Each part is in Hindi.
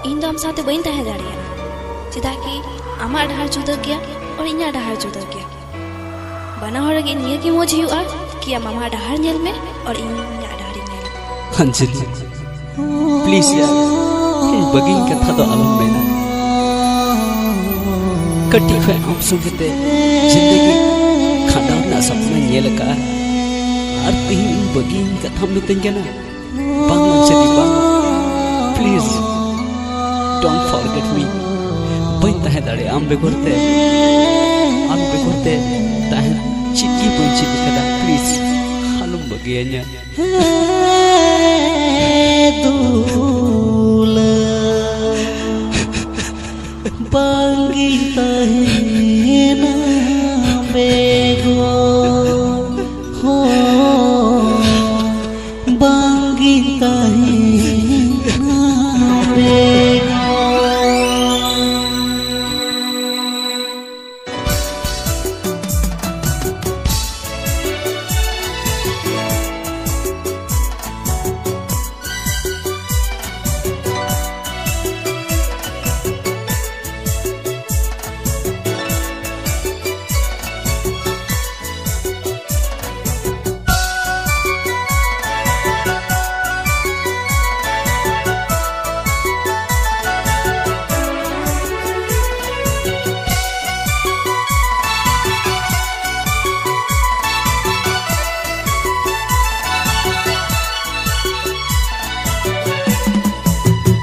इन दो आम साथे बइन तहे दाड़िया चेदा कि आमा डहार जुदा गया और इना डहार जुदा गया बना हर के निया की मोज हुआ कि मामा डहार नेल में और इना डहार नेल अंजलि प्लीज यार बगी कथा दो आलम मेना कटी फे हम सुनते जिंदगी खाना ना सपना नेल का और तीन बगी कथा मितन के ना बांग अंजलि बांग प्लीज डोंट फॉरगेट मी बइन तहे दाड़े आम बेगुरते तहे चिकी पंची कदा प्लीज हालुम बगियाnya दूला बांगी तहे ना बेगो हो बांगी तहे ना बेगो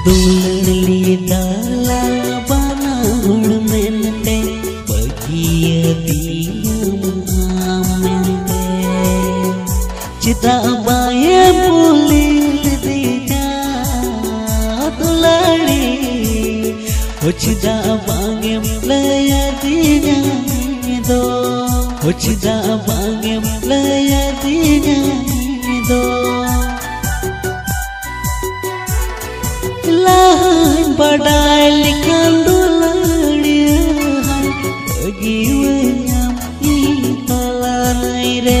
दुलड़ी डाला बना हुड़ मेनते बगिया दिया मेनते चिता बाये पुलिल दिया दुलड़ी हो चिता बागे प्लया दिया दो हो चिता बागे प्लया दिया दो बड़ाई लिखन दुलड़िया बगी वयाम ई तला नहीं रे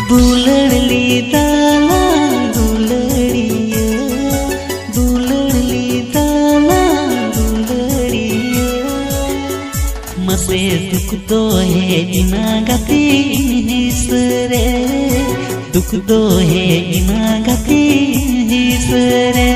दुलड़ी दाला दुलड़िया दुलड़ी दाला दुलड़िया मसे दुख दो है इना गति सरे दुख दो है इना गति सरे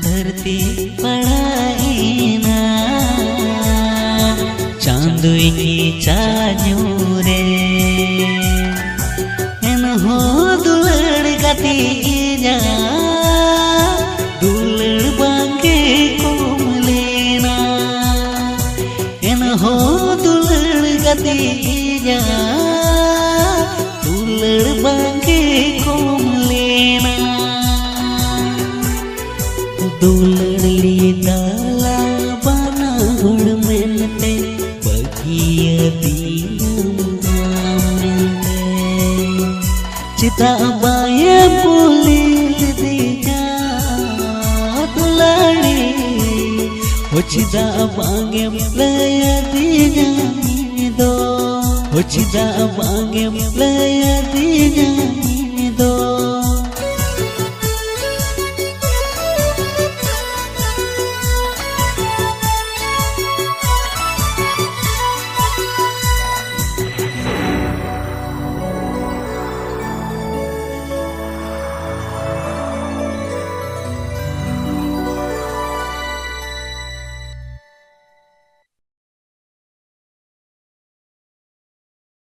धरती पढ़ाईना चांदुई चान्यू रे एन हो दुलड़ गति जा दुलड़ बांगे कोमलेना एन हो दुलड़ गति जा दुलड़ बांगे कोमलेना दुलड़ी डाला बना हुड़ मेनते बगिया दिया मेनते चिता by pulih dinya tulari Ochida bangem laya dinya do Ochida bangem laya